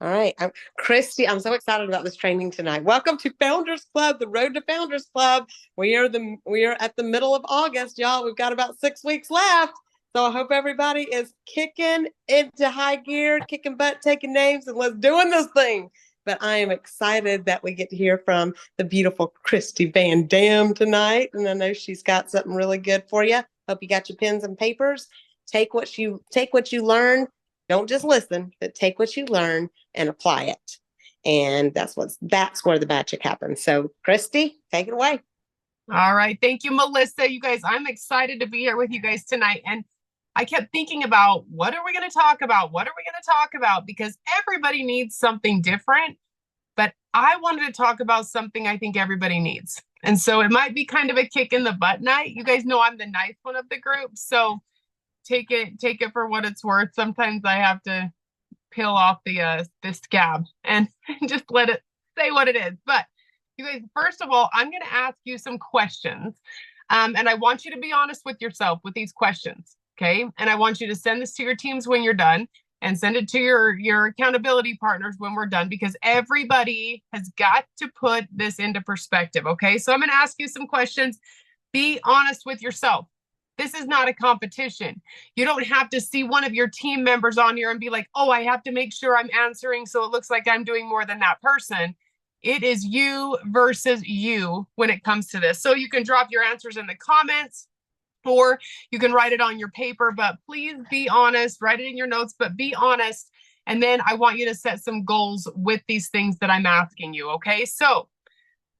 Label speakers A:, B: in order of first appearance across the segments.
A: All right. Kristi, I'm so excited about this training tonight. Welcome to Founders Club, the Road to Founders Club. We are at the middle of August, y'all. We've got about 6 weeks left. So I hope everybody is kicking into high gear, kicking butt, taking names, and let's doing this thing. But I am excited that we get to hear from the beautiful Kristi Van Dam tonight. And I know she's got something really good for you. Hope you got your pens and papers. Take what you learn. Don't just listen, but take what you learn and apply it. And that's where the magic happens. So, Kristi, take it away.
B: All right. Thank you, Melissa. You guys, I'm excited to be here with you guys tonight. And I kept thinking about what are we going to talk about? What are we going to talk about? Because everybody needs something different. But I wanted to talk about something I think everybody needs. And so it might be kind of a kick in the butt night. You guys know I'm the nice one of the group. So take it for what it's worth. Sometimes I have to peel off the scab and just let it say what it is. But you guys, first of all, I'm going to ask you some questions. And I want you to be honest with yourself with these questions. Okay. And I want you to send this to your teams when you're done and send it to your accountability partners when we're done, because everybody has got to put this into perspective. Okay. So I'm going to ask you some questions. Be honest with yourself. This is not a competition. You don't have to see one of your team members on here and be like, oh, I have to make sure I'm answering so it looks like I'm doing more than that person. It is you versus you when it comes to this. So you can drop your answers in the comments or you can write it on your paper, but please be honest, write it in your notes, but be honest. And then I want you to set some goals with these things that I'm asking you. Okay. So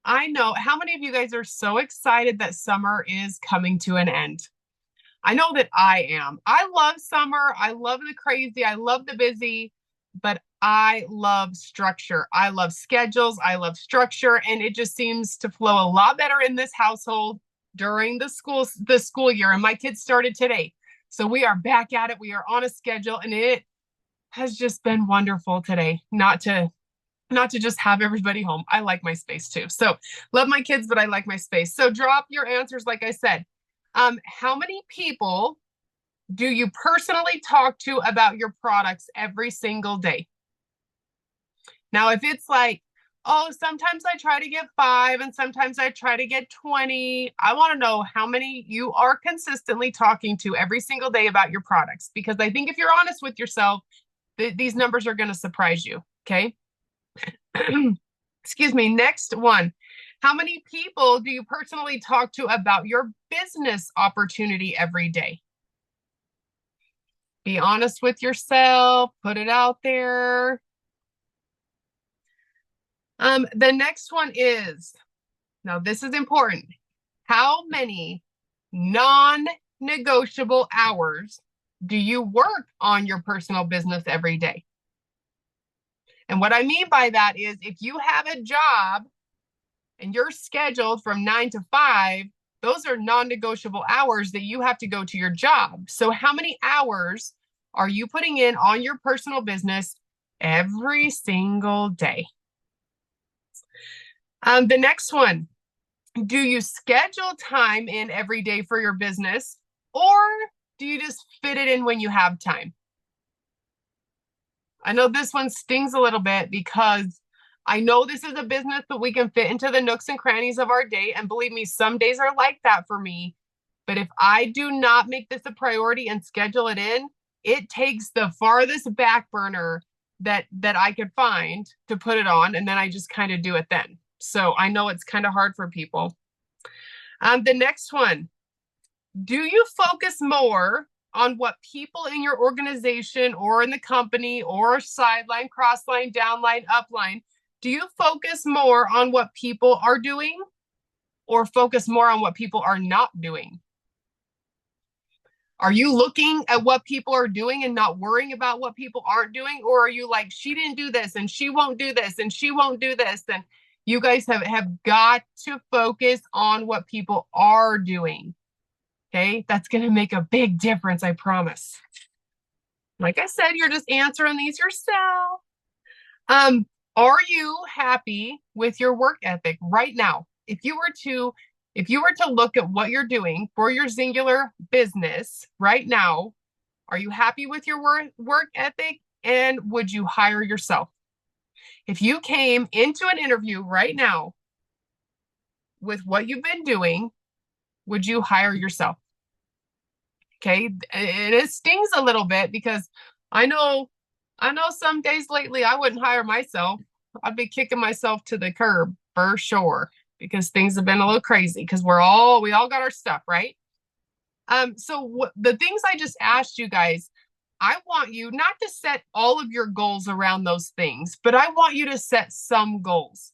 B: I know how many of you guys are so excited that summer is coming to an end. I know that I am. I love summer. I love the crazy. I love the busy, but I love structure. I love schedules. I love structure. And it just seems to flow a lot better in this household during the school year. And my kids started today. So we are back at it. We are on a schedule and it has just been wonderful today. Not to just have everybody home. I like my space too. So love my kids, but I like my space. So drop your answers. Like I said, how many people do you personally talk to about your products every single day? Now, if it's like, oh, sometimes I try to get 5 and sometimes I try to get 20, I want to know how many you are consistently talking to every single day about your products. Because I think if you're honest with yourself, these numbers are going to surprise you. Okay. Excuse me. Next one. How many people do you personally talk to about your business opportunity every day? Be honest with yourself, put it out there. The next one is, now this is important. How many non-negotiable hours do you work on your personal business every day? And what I mean by that is if you have a job and you're scheduled from 9 to 5, those are non-negotiable hours that you have to go to your job. So how many hours are you putting in on your personal business every single day? The next one, do you schedule time in every day for your business or do you just fit it in when you have time? I know this one stings a little bit because I know this is a business that we can fit into the nooks and crannies of our day. And believe me, some days are like that for me. But if I do not make this a priority and schedule it in, it takes the farthest back burner that I could find to put it on. And then I just kind of do it then. So I know it's kind of hard for people. The next one, do you focus more on what people in your organization or in the company or sideline, crossline, downline, upline, do you focus more on what people are doing or focus more on what people are not doing? Are you looking at what people are doing and not worrying about what people aren't doing? Or are you like, she didn't do this and she won't do this and she won't do this? And you guys have got to focus on what people are doing. Okay, that's going to make a big difference, I promise. Like I said, you're just answering these yourself. Are you happy with your work ethic right now? If you were to look at what you're doing for your singular business right now, are you happy with your work ethic and would you hire yourself? If you came into an interview right now with what you've been doing, would you hire yourself? Okay. And it stings a little bit because I know, I know some days lately I wouldn't hire myself. I'd be kicking myself to the curb for sure because things have been a little crazy because we all got our stuff, right? The things I just asked you guys, I want you not to set all of your goals around those things, but I want you to set some goals.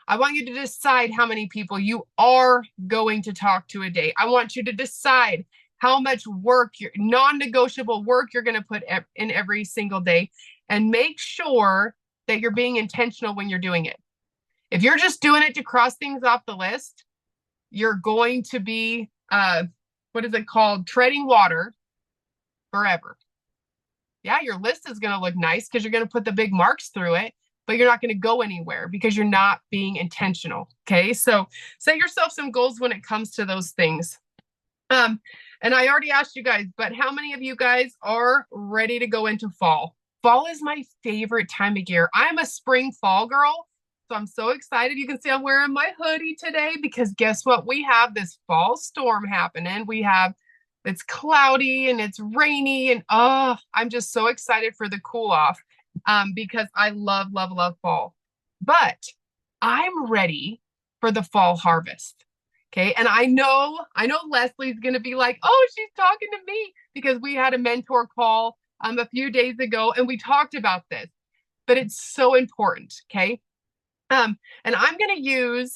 B: I want you to decide how many people you are going to talk to a day. I want you to decide how much work, your non-negotiable work you're going to put in every single day, and make sure that you're being intentional when you're doing it. If you're just doing it to cross things off the list, you're going to be, what is it called? Treading water forever. Yeah, your list is going to look nice because you're going to put the big marks through it, but you're not going to go anywhere because you're not being intentional. Okay. So set yourself some goals when it comes to those things. And I already asked you guys, but how many of you guys are ready to go into fall? Fall is my favorite time of year. I'm a spring fall girl. So I'm so excited. You can see I'm wearing my hoodie today because guess what? We have this fall storm happening. It's cloudy and it's rainy and I'm just so excited for the cool off because I love, love, love fall. But I'm ready for the fall harvest. Okay. And I know Leslie's going to be like, oh, she's talking to me because we had a mentor call a few days ago and we talked about this, but it's so important. Okay. And I'm going to use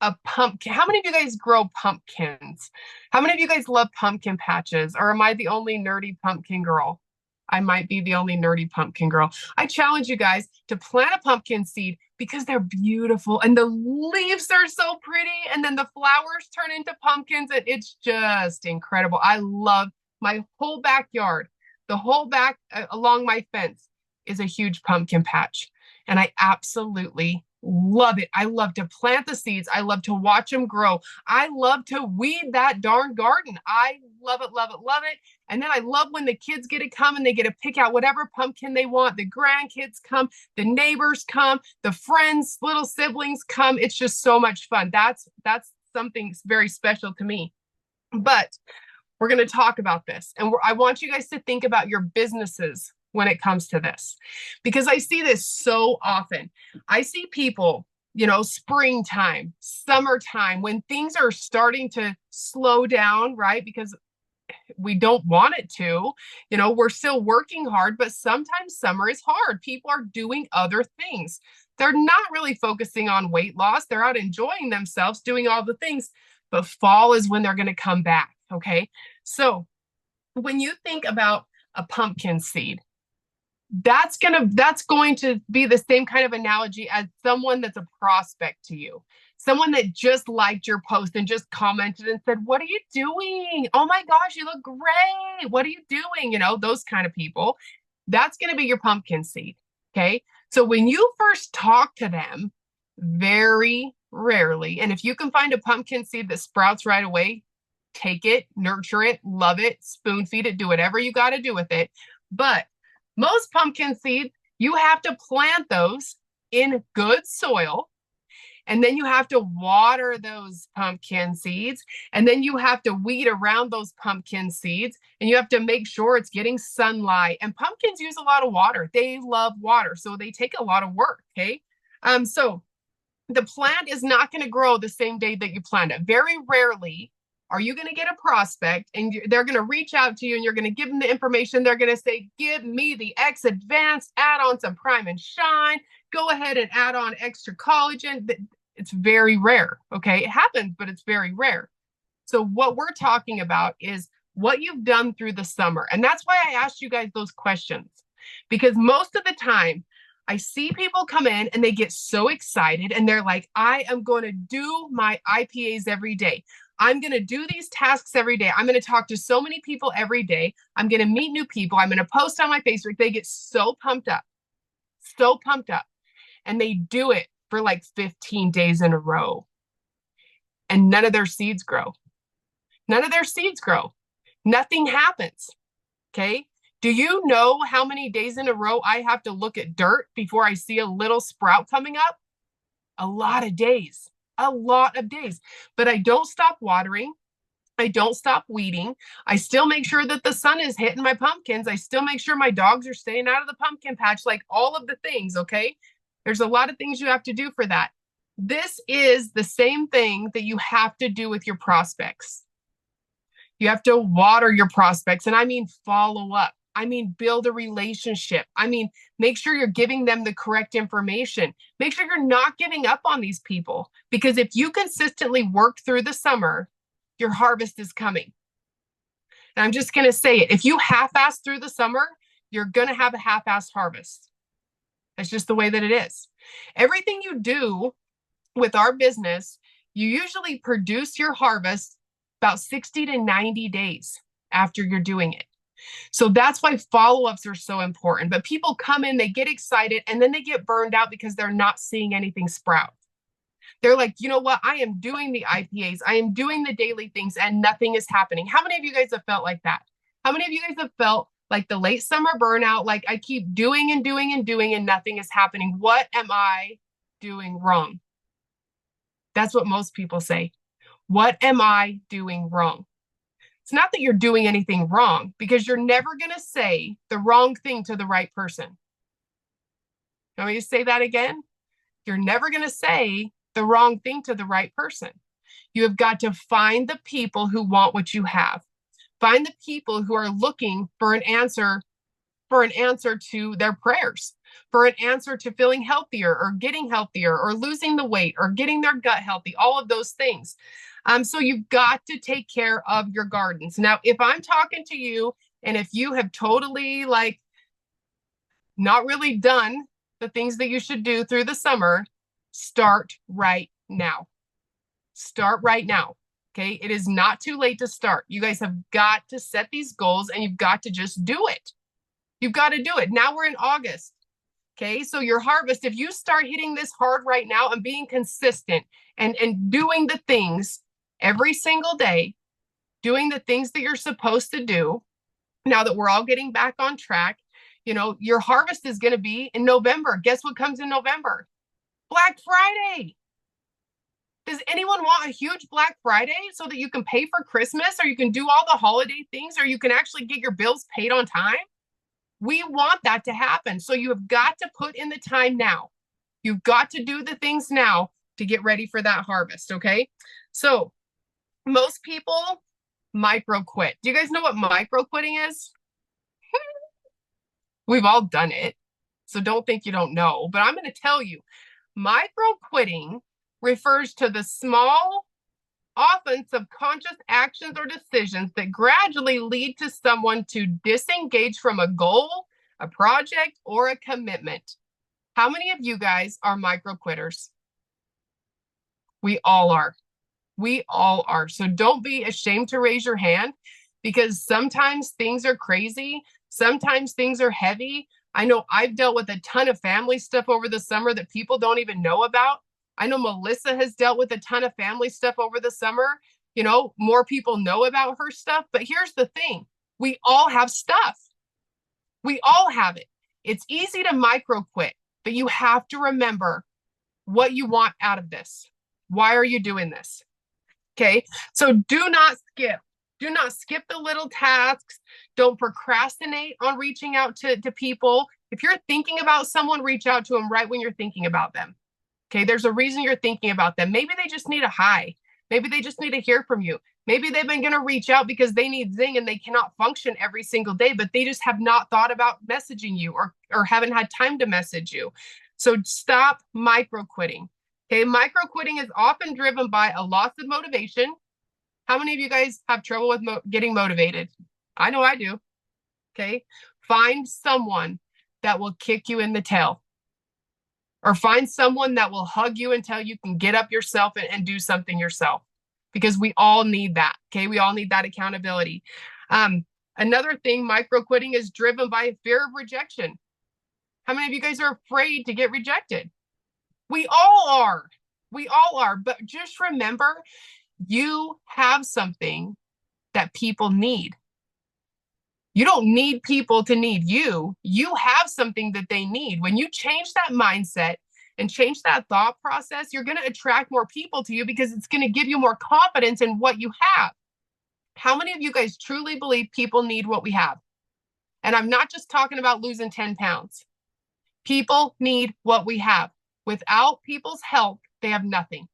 B: a pumpkin. How many of you guys grow pumpkins? How many of you guys love pumpkin patches? Or am I the only nerdy pumpkin girl? I might be the only nerdy pumpkin girl. I challenge you guys to plant a pumpkin seed because they're beautiful and the leaves are so pretty and then the flowers turn into pumpkins and it's just incredible. I love my whole backyard. The whole back along my fence is a huge pumpkin patch and I absolutely love it. I love to plant the seeds. I love to watch them grow. I love to weed that darn garden. I love it, love it, love it. And then I love when the kids get to come and they get to pick out whatever pumpkin they want. The grandkids come, the neighbors come, the friends, little siblings come. It's just so much fun. That's something very special to me. But we're going to talk about this. And I want you guys to think about your businesses when it comes to this, because I see this so often. I see people, springtime, summertime, when things are starting to slow down, right? Because we don't want it to, we're still working hard, but sometimes summer is hard. People are doing other things. They're not really focusing on weight loss. They're out enjoying themselves, doing all the things, but fall is when they're going to come back. Okay. So when you think about a pumpkin seed, that's going to be the same kind of analogy as someone that's a prospect to you. Someone that just liked your post and just commented and said, what are you doing? Oh my gosh, you look great. What are you doing? Those kind of people. That's going to be your pumpkin seed. Okay. So when you first talk to them, very rarely, and if you can find a pumpkin seed that sprouts right away, take it, nurture it, love it, spoon feed it, do whatever you got to do with it. But most pumpkin seeds, you have to plant those in good soil. And then you have to water those pumpkin seeds. And then you have to weed around those pumpkin seeds. And you have to make sure it's getting sunlight. And pumpkins use a lot of water. They love water. So they take a lot of work. Okay. So the plant is not going to grow the same day that you plant it. Very rarely are you going to get a prospect and they're going to reach out to you and you're going to give them the information. They're going to say, give me the X Advanced, add on some Prime and Shine, go ahead and add on extra collagen. It's very rare. Okay. It happens, but it's very rare. So what we're talking about is what you've done through the summer. And that's why I asked you guys those questions, because most of the time I see people come in and they get so excited and they're like, I am going to do my IPAs every day. I'm going to do these tasks every day. I'm going to talk to so many people every day. I'm going to meet new people. I'm going to post on my Facebook. They get so pumped up. And they do it for like 15 days in a row. And none of their seeds grow. Nothing happens. Okay. Do you know how many days in a row I have to look at dirt before I see a little sprout coming up? A lot of days, a lot of days. But I don't stop watering. I don't stop weeding. I still make sure that the sun is hitting my pumpkins. I still make sure my dogs are staying out of the pumpkin patch, like all of the things, okay? There's a lot of things you have to do for that. This is the same thing that you have to do with your prospects. You have to water your prospects, and I mean follow up. I mean build a relationship. I mean make sure you're giving them the correct information. Make sure you're not giving up on these people, because if you consistently work through the summer, your harvest is coming. And I'm just going to say it. If you half-ass through the summer, you're going to have a half-ass harvest. That's just the way that it is. Everything you do with our business, you usually produce your harvest about 60 to 90 days after you're doing it. So that's why follow-ups are so important. But people come in, they get excited, and then they get burned out because they're not seeing anything sprout. They're like, you know what? I am doing the IPAs. I am doing the daily things and nothing is happening. How many of you guys have felt like that? How many of you guys have felt like the late summer burnout? Like I keep doing and doing and doing and nothing is happening. What am I doing wrong? That's what most people say. What am I doing wrong? It's not that you're doing anything wrong, because you're never going to say the wrong thing to the right person. Let me just say that again. You're never going to say the wrong thing to the right person. You have got to find the people who want what you have. Find the people who are looking for an answer to their prayers, for an answer to feeling healthier or getting healthier or losing the weight or getting their gut healthy, all of those things. So you've got to take care of your gardens. Now, if I'm talking to you and if you have totally like not really done the things that you should do through the summer, start right now. Start right now. Okay. It is not too late to start. You guys have got to set these goals and you've got to just do it. You've got to do it. Now we're in August. Okay. So your harvest, if you start hitting this hard right now and being consistent and doing the things every single day, doing the things that you're supposed to do, now that we're all getting back on track, you know, your harvest is going to be in November. Guess what comes in November? Black Friday. Does anyone want a huge Black Friday so that you can pay for Christmas, or you can do all the holiday things, or you can actually get your bills paid on time? We want that to happen. So you have got to put in the time now. You've got to do the things now to get ready for that harvest. Okay. So most people micro quit. Do you guys know what micro quitting is? We've all done it. So don't think you don't know, but I'm going to tell you, micro quitting refers to the small, often subconscious actions or decisions that gradually lead to someone to disengage from a goal, a project, or a commitment. How many of you guys are micro quitters? We all are. We all are. So don't be ashamed to raise your hand, because sometimes things are crazy. Sometimes things are heavy. I know I've dealt with a ton of family stuff over the summer that people don't even know about. I know Melissa has dealt with a ton of family stuff over the summer. You know, more people know about her stuff. But here's the thing. We all have stuff. We all have it. It's easy to micro quit, but you have to remember what you want out of this. Why are you doing this? Okay. So do not skip. Do not skip the little tasks. Don't procrastinate on reaching out to people. If you're thinking about someone, reach out to them right when you're thinking about them. Okay, there's a reason you're thinking about them. Maybe they just need a hi. Maybe they just need to hear from you. Maybe they've been going to reach out because they need zing and they cannot function every single day, but they just have not thought about messaging you or haven't had time to message you. So stop micro quitting. Okay, micro quitting is often driven by a loss of motivation. How many of you guys have trouble with getting motivated? I know I do. Okay, find someone that will kick you in the tail. Or find someone that will hug you until you can get up yourself and do something yourself, because we all need that. Okay. We all need that accountability. Another thing, micro quitting is driven by fear of rejection. How many of you guys are afraid to get rejected? We all are. We all are. But just remember, you have something that people need. You don't need people to need you. You have something that they need. When you change that mindset and change that thought process, you're going to attract more people to you because it's going to give you more confidence in what you have. How many of you guys truly believe people need what we have? And I'm not just talking about losing 10 pounds. People need what we have. Without people's help, they have nothing.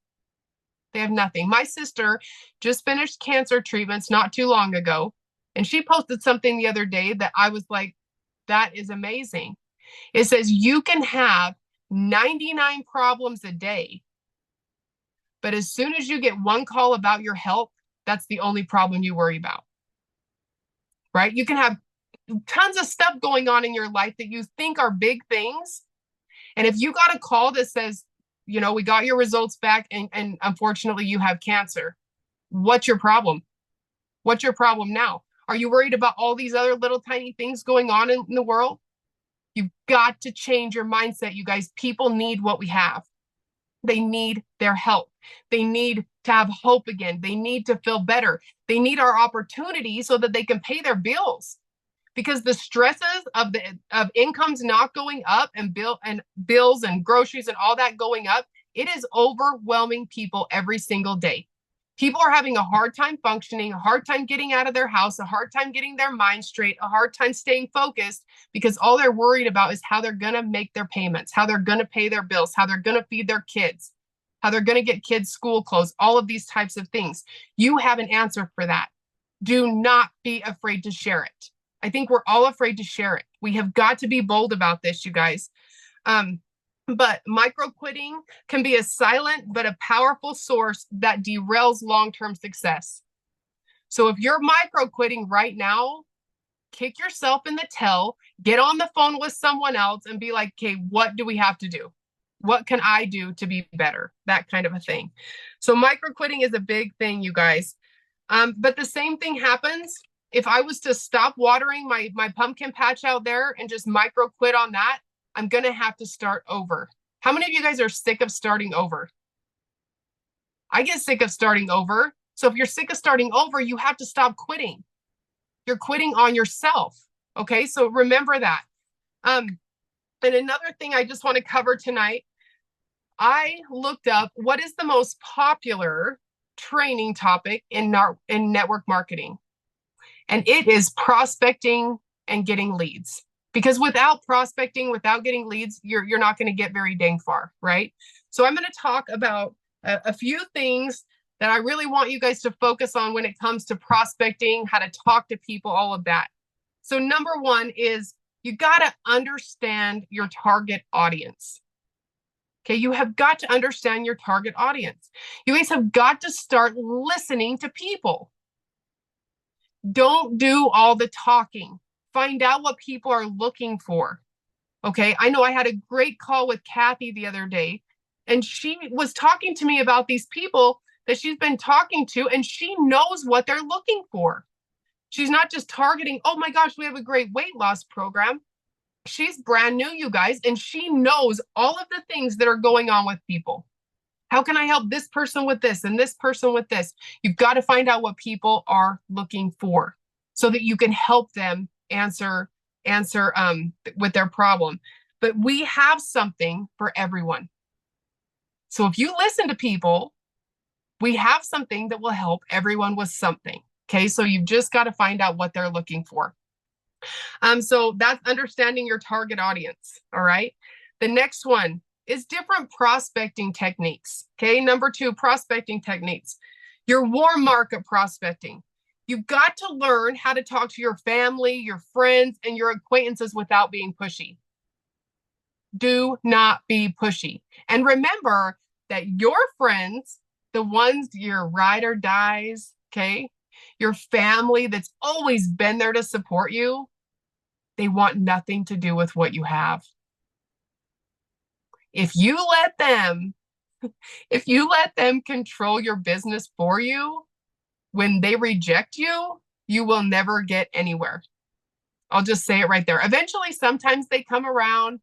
B: They have nothing. My sister just finished cancer treatments not too long ago, and she posted something the other day that I was like, that is amazing. It says you can have 99 problems a day, but as soon as you get one call about your health, that's the only problem you worry about, right? You can have tons of stuff going on in your life that you think are big things. And if you got a call that says, you know, we got your results back and unfortunately you have cancer, what's your problem? What's your problem now? Are you worried about all these other little tiny things going on in the world? You've got to change your mindset, you guys. People need what we have. They need their help. They need to have hope again. They need to feel better. They need our opportunity so that they can pay their bills. Because the stresses of incomes not going up and bills and groceries and all that going up, it is overwhelming people every single day. People are having a hard time functioning, a hard time getting out of their house, a hard time getting their mind straight, a hard time staying focused because all they're worried about is how they're going to make their payments, how they're going to pay their bills, how they're going to feed their kids, how they're going to get kids school clothes, all of these types of things. You have an answer for that. Do not be afraid to share it. I think we're all afraid to share it. We have got to be bold about this, you guys. But micro quitting can be a silent but a powerful source that derails long-term success. So if you're micro quitting right now, kick yourself in the tail, get on the phone with someone else and be like, okay, what do we have to do? What can I do to be better? That kind of a thing. So micro quitting is a big thing, you guys. But the same thing happens if I was to stop watering my pumpkin patch out there and just micro quit on that. I'm going to have to start over. How many of you guys are sick of starting over? I get sick of starting over. So if you're sick of starting over, you have to stop quitting. You're quitting on yourself. Okay, so remember that. And another thing I just want to cover tonight, I looked up what is the most popular training topic in network marketing. And it is prospecting and getting leads. Because without prospecting, without getting leads, you're not going to get very dang far, right? So I'm going to talk about a few things that I really want you guys to focus on when it comes to prospecting, how to talk to people, all of that. So number one is you got to understand your target audience. Okay, you have got to understand your target audience. You guys have got to start listening to people. Don't do all the talking. Find out what people are looking for. Okay, I know I had a great call with Kathy the other day, and she was talking to me about these people that she's been talking to, and she knows what they're looking for. She's not just targeting, oh my gosh, we have a great weight loss program. She's brand new, you guys, and she knows all of the things that are going on with people. How can I help this person with this and this person with this? You've got to find out what people are looking for so that you can help them answer with their problem. But we have something for everyone. So if you listen to people, we have something that will help everyone with something. Okay, so you've just got to find out what they're looking for. So that's understanding your target audience. All right. The next one is different prospecting techniques. Okay, number 2, prospecting techniques. Your warm market prospecting. You've got to learn how to talk to your family, your friends, and your acquaintances without being pushy. Do not be pushy. And remember that your friends, the ones, your ride or dies, okay, your family that's always been there to support you, they want nothing to do with what you have. If you let them control your business for you, when they reject you, you will never get anywhere. I'll just say it right there. Eventually, sometimes they come around.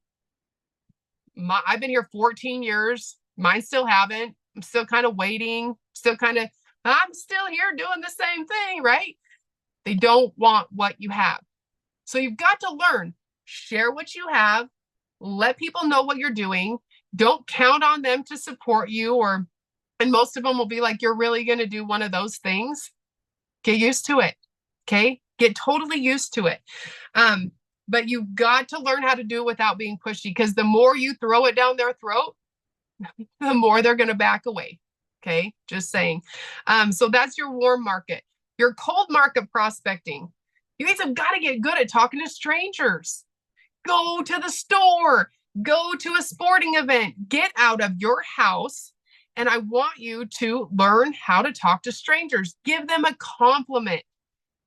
B: I've been here 14 years. Mine still haven't. I'm still kind of waiting. I'm still here doing the same thing, right? They don't want what you have. So you've got to learn, share what you have, let people know what you're doing. Don't count on them to support you, and most of them will be like, you're really going to do one of those things? Get used to it. Okay. Get totally used to it. But you've got to learn how to do it without being pushy, because the more you throw it down their throat, the more they're going to back away. Okay. Just saying. So that's your warm market. Your cold market prospecting. You guys have got to get good at talking to strangers. Go to the store, go to a sporting event, get out of your house. And I want you to learn how to talk to strangers. Give them a compliment.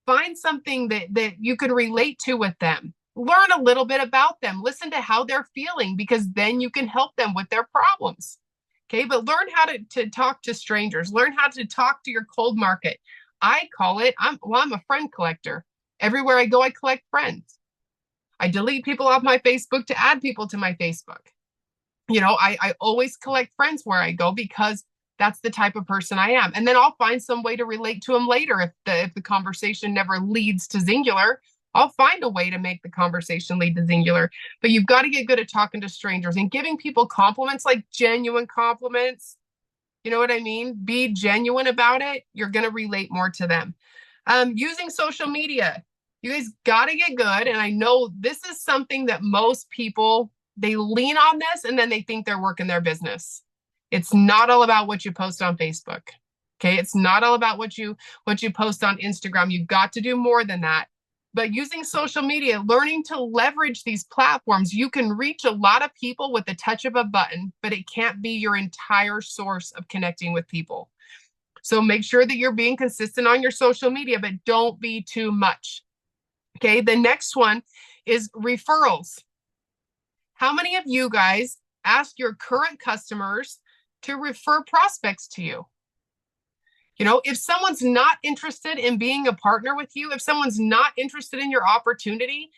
B: Find something that you can relate to with them. Learn a little bit about them. Listen to how they're feeling, because then you can help them with their problems. Okay, but learn how to talk to strangers. Learn how to talk to your cold market. I call it, I'm a friend collector. Everywhere I go, I collect friends. I delete people off my Facebook to add people to my Facebook. I always collect friends where I go, because that's the type of person I am. And then I'll find some way to relate to them later. If the conversation never leads to singular, I'll find a way to make the conversation lead to singular. But you've got to get good at talking to strangers and giving people compliments, like genuine compliments. You know what I mean? Be genuine about it. You're going to relate more to them. Using social media. You guys got to get good. And I know this is something that most people, they lean on this and then they think they're working their business. It's not all about what you post on Facebook. Okay. It's not all about what you post on Instagram. You've got to do more than that. But using social media, learning to leverage these platforms, you can reach a lot of people with the touch of a button, but it can't be your entire source of connecting with people. So make sure that you're being consistent on your social media, but don't be too much. Okay, the next one is referrals. How many of you guys ask your current customers to refer prospects to you? If someone's not interested in being a partner with you, if someone's not interested in your opportunity,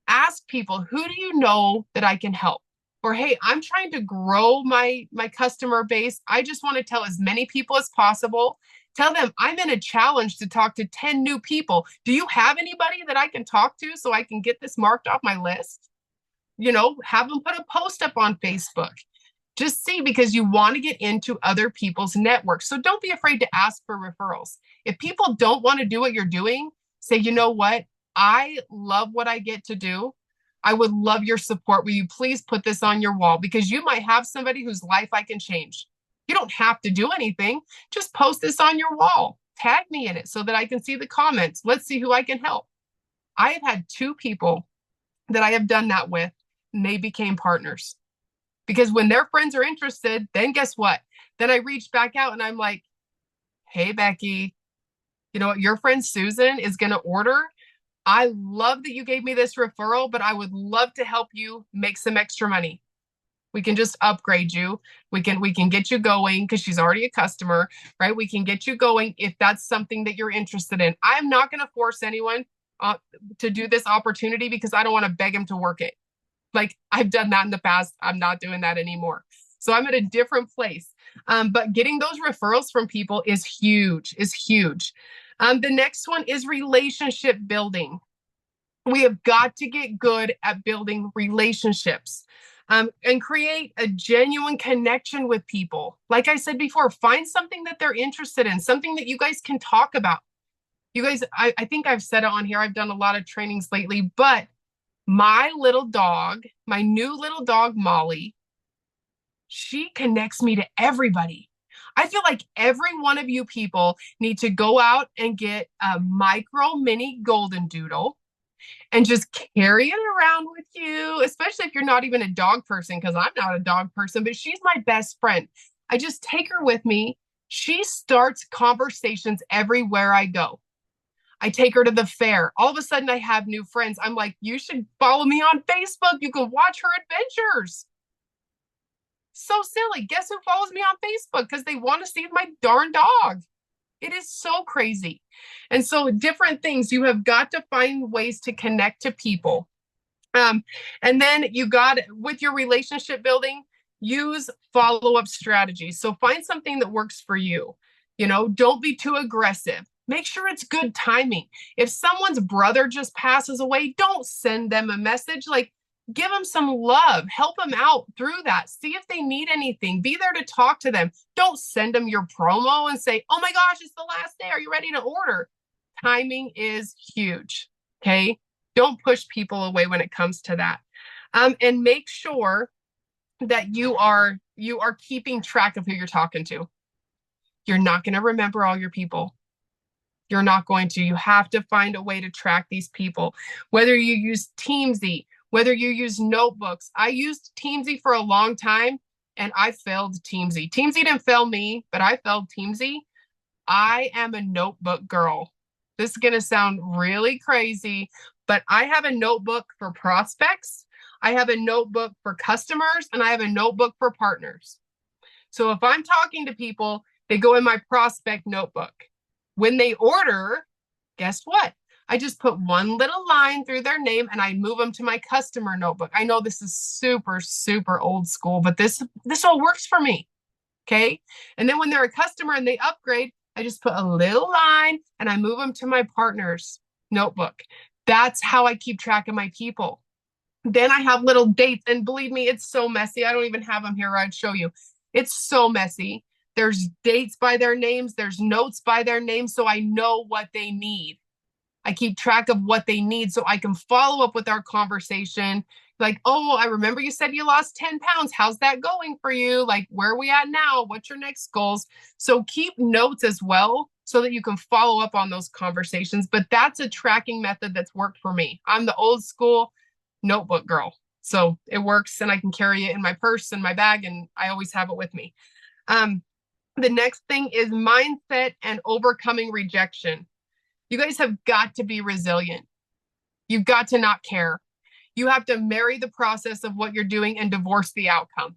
B: ask people, who do you know that I can help? Or, hey, I'm trying to grow my customer base. I just want to tell as many people as possible. Tell them I'm in a challenge to talk to 10 new people. Do you have anybody that I can talk to so I can get this marked off my list? Have them put a post up on Facebook. Just see, because you want to get into other people's networks. So don't be afraid to ask for referrals. If people don't want to do what you're doing, say, you know what? I love what I get to do. I would love your support. Will you please put this on your wall? Because you might have somebody whose life I can change. You don't have to do anything. Just post this on your wall. Tag me in it so that I can see the comments. Let's see who I can help. I have had 2 people that I have done that with, and they became partners. Because when their friends are interested, then guess what? Then I reach back out and I'm like, hey, Becky, you know what? Your friend Susan is going to order. I love that you gave me this referral, but I would love to help you make some extra money. We can just upgrade you. We can get you going, because she's already a customer, right? We can get you going if that's something that you're interested in. I'm not going to force anyone to do this opportunity, because I don't want to beg them to work it. Like, I've done that in the past. I'm not doing that anymore. So I'm at a different place. But getting those referrals from people is huge, The next one is relationship building. We have got to get good at building relationships, and create a genuine connection with people. Like I said before, find something that they're interested in, something that you guys can talk about. You guys, I think I've said it on here. I've done a lot of trainings lately, but my little dog, my new little dog, Molly, she connects me to everybody. I feel like every one of you people need to go out and get a micro mini golden doodle and just carry it around with you, especially if you're not even a dog person, because I'm not a dog person, but she's my best friend. I just take her with me. She starts conversations everywhere I go. I take her to the fair. All of a sudden, I have new friends. I'm like, you should follow me on Facebook. You can watch her adventures. So silly. Guess who follows me on Facebook? Because they want to see my darn dog. It is so crazy. And so different things. You have got to find ways to connect to people. And then you got, with your relationship building, use follow-up strategies. So find something that works for you. Don't be too aggressive. Make sure it's good timing. If someone's brother just passes away, don't send them a message. Like, give them some love, help them out through that. See if they need anything. Be there to talk to them. Don't send them your promo and say, oh my gosh, it's the last day. Are you ready to order? Timing is huge. Okay. Don't push people away when it comes to that. And make sure that you are keeping track of who you're talking to. You're not going to remember all your people. You're not going to. You have to find a way to track these people, whether you use Teamsy, whether you use notebooks. I used Teamsy for a long time and I failed Teamsy. Teamsy didn't fail me, but I failed Teamsy. I am a notebook girl. This is going to sound really crazy, but I have a notebook for prospects. I have a notebook for customers, and I have a notebook for partners. So if I'm talking to people, they go in my prospect notebook. When they order, guess what? I just put one little line through their name and I move them to my customer notebook. I know this is super, super old school, but this all works for me. Okay. And then when they're a customer and they upgrade, I just put a little line and I move them to my partner's notebook. That's how I keep track of my people. Then I have little dates, and believe me, it's so messy. I don't even have them here. I'd show you. It's so messy. There's dates by their names. There's notes by their names. So I know what they need. I keep track of what they need so I can follow up with our conversation. Like, oh, I remember you said you lost 10 pounds. How's that going for you? Like, where are we at now? What's your next goals? So keep notes as well so that you can follow up on those conversations. But that's a tracking method that's worked for me. I'm the old school notebook girl. So it works, and I can carry it in my purse and my bag, and I always have it with me. The next thing is mindset and overcoming rejection. You guys have got to be resilient. You've got to not care. You have to marry the process of what you're doing and divorce the outcome.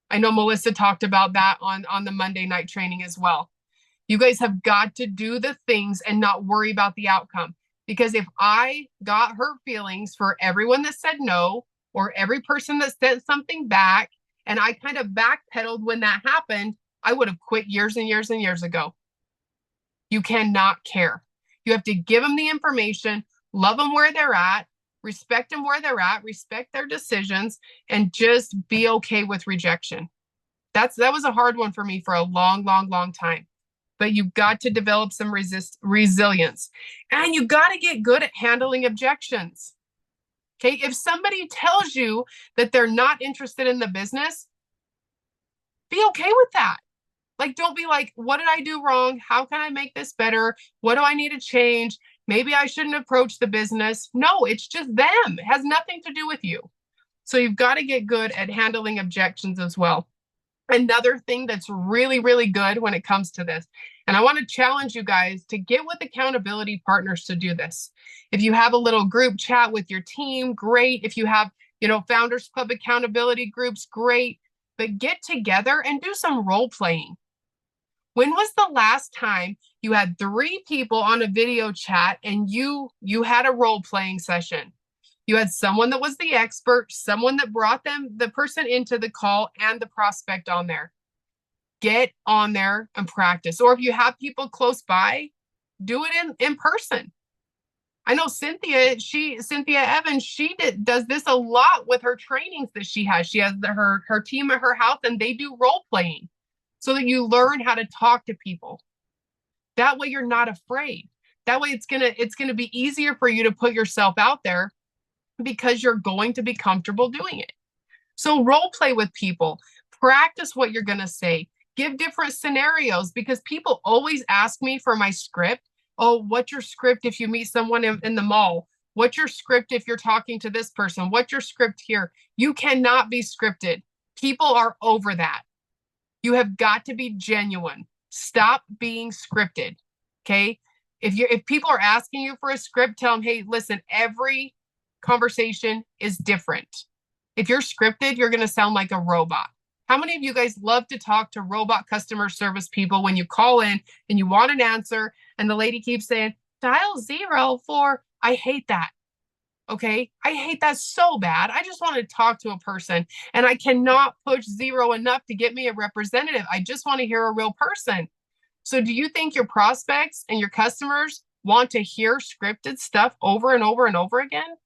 B: I know Melissa talked about that on the Monday night training as well. You guys have got to do the things and not worry about the outcome. Because if I got hurt feelings for everyone that said no, or every person that sent something back, and I kind of backpedaled when that happened, I would have quit years and years and years ago. You cannot care. You have to give them the information, love them where they're at, respect them where they're at, respect their decisions, and just be okay with rejection. That was a hard one for me for a long, long, long time. But you've got to develop some resilience, and you've got to get good at handling objections. Okay. If somebody tells you that they're not interested in the business, be okay with that. Like, don't be like, what did I do wrong? How can I make this better? What do I need to change? Maybe I shouldn't approach the business. No, it's just them. It has nothing to do with you. So you've got to get good at handling objections as well. Another thing that's really, really good when it comes to this, and I want to challenge you guys to get with accountability partners to do this. If you have a little group chat with your team, great. If you have, Founders Club accountability groups, great. But get together and do some role playing. When was the last time you had 3 people on a video chat and you had a role playing session? You had someone that was the expert, someone that brought the person into the call, and the prospect on there. Get on there and practice. Or if you have people close by, do it in person. I know Cynthia Evans, she does this a lot with her trainings that she has. She has her team at her house, and they do role playing so that you learn how to talk to people. That way you're not afraid. That way it's gonna be easier for you to put yourself out there, because you're going to be comfortable doing it. So role play with people, practice what you're going to say, give different scenarios, because people always ask me for my script. Oh, what's your script if you meet someone in the mall? What's your script if you're talking to this person? What's your script here? You cannot be scripted. People are over that. You have got to be genuine. Stop being scripted. Okay. If people are asking you for a script, tell them, hey, listen, every conversation is different. If you're scripted, you're going to sound like a robot. How many of you guys love to talk to robot customer service people when you call in and you want an answer and the lady keeps saying, dial 0 for, I hate that. Okay. I hate that so bad. I just want to talk to a person, and I cannot push 0 enough to get me a representative. I just want to hear a real person. So do you think your prospects and your customers want to hear scripted stuff over and over and over again?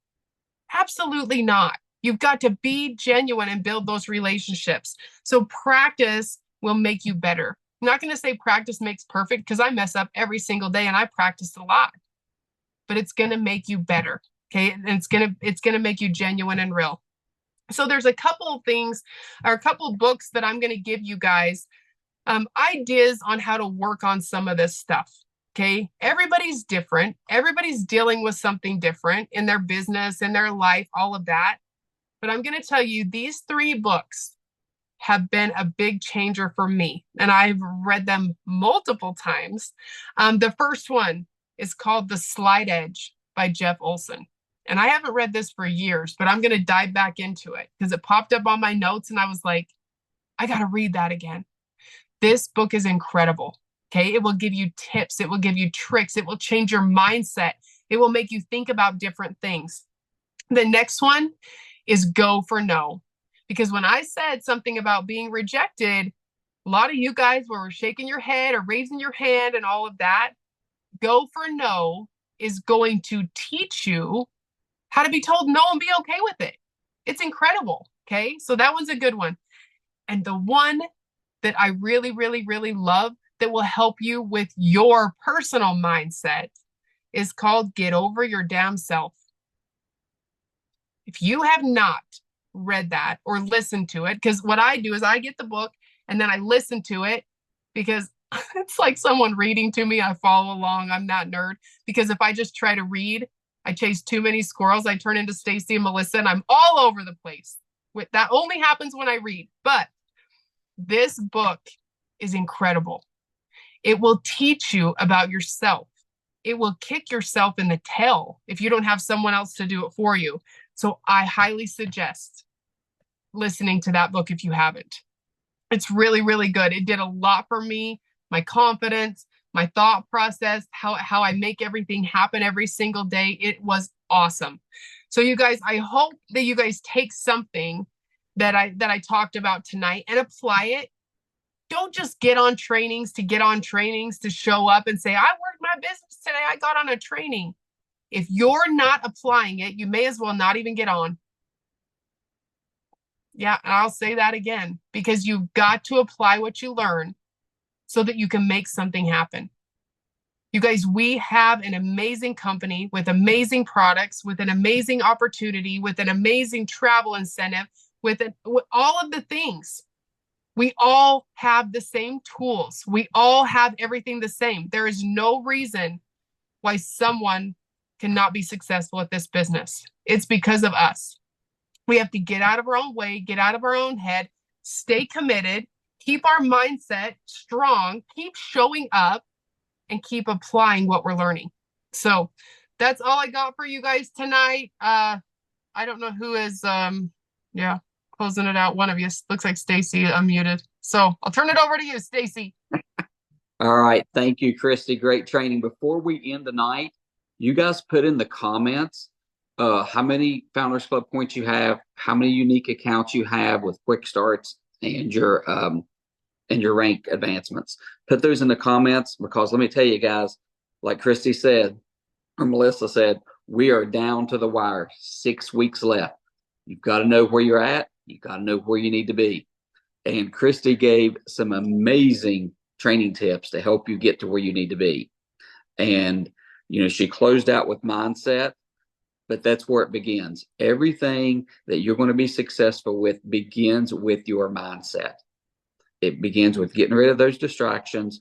B: Absolutely not. You've got to be genuine and build those relationships. So practice will make you better. I'm not going to say practice makes perfect because I mess up every single day and I practice a lot, but it's going to make you better. Okay. And it's going to make you genuine and real. So there's a couple of things or a couple of books that I'm going to give you guys ideas on how to work on some of this stuff. Okay. Everybody's different. Everybody's dealing with something different in their business, in their life, all of that. But I'm going to tell you, these 3 books have been a big changer for me, and I've read them multiple times. The first one is called The Slight Edge by Jeff Olson. And I haven't read this for years, but I'm going to dive back into it because it popped up on my notes and I was like, I got to read that again. This book is incredible. Okay. It will give you tips. It will give you tricks. It will change your mindset. It will make you think about different things. The next one is Go for No. Because when I said something about being rejected, a lot of you guys were shaking your head or raising your hand and all of that. Go for No is going to teach you how to be told no and be okay with it. It's incredible. Okay. So that one's a good one. And the one that I really, really, really love that will help you with your personal mindset is called Get Over Your Damn Self. If you have not read that or listened to it, because what I do is I get the book and then I listen to it because it's like someone reading to me. I follow along. I'm that nerd. Because if I just try to read, I chase too many squirrels. I turn into Stacy and Melissa and I'm all over the place. That only happens when I read. But this book is incredible. It will teach you about yourself. It will kick yourself in the tail if you don't have someone else to do it for you. So I highly suggest listening to that book if you haven't. It's really, really good. It did a lot for me, my confidence, my thought process, how I make everything happen every single day. It was awesome. So you guys, I hope that you guys take something that I talked about tonight and apply it. Don't just get on trainings to show up and say, I worked my business today. I got on a training. If you're not applying it, you may as well not even get on. Yeah, and I'll say that again, because you've got to apply what you learn so that you can make something happen. You guys, we have an amazing company with amazing products, with an amazing opportunity, with an amazing travel incentive, with all of the things. We all have the same tools. We all have everything the same. There is no reason why someone cannot be successful at this business. It's because of us. We have to get out of our own way, get out of our own head, stay committed, keep our mindset strong, keep showing up, and keep applying what we're learning. So that's all I got for you guys tonight. I don't know who is, closing it out. One of you looks like Stacy unmuted. So I'll turn it over to you, Stacy.
C: All right. Thank you, Kristi. Great training. Before we end the night, you guys put in the comments how many Founders Club points you have, how many unique accounts you have with quick starts and your rank advancements. Put those in the comments, because let me tell you guys, like Kristi said, or Melissa said, we are down to the wire. 6 weeks left. You've got to know where you're at. You've got to know where you need to be. And Kristi gave some amazing training tips to help you get to where you need to be. And, she closed out with mindset, but that's where it begins. Everything that you're going to be successful with begins with your mindset. It begins with getting rid of those distractions,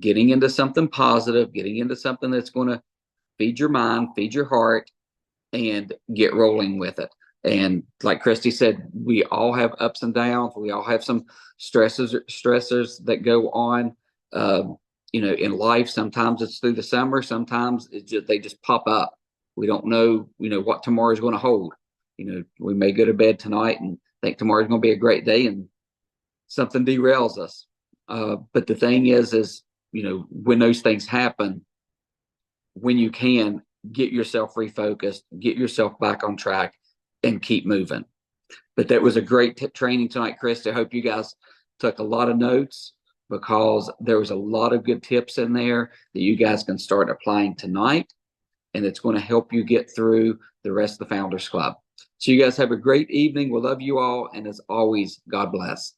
C: getting into something positive, getting into something that's going to feed your mind, feed your heart, and get rolling with it. And like Kristi said, we all have ups and downs. We all have some stressors that go on, in life. Sometimes it's through the summer. Sometimes they just pop up. We don't know, what tomorrow is going to hold. We may go to bed tonight and think tomorrow's going to be a great day, and something derails us. But the thing is, when those things happen, when you can, get yourself refocused, get yourself back on track, and keep moving. But that was a great training tonight, Kristi. I hope you guys took a lot of notes. because there was a lot of good tips in there that you guys can start applying tonight. And it's going to help you get through the rest of the Founders Club. So you guys have a great evening. We love you all. And as always, God bless.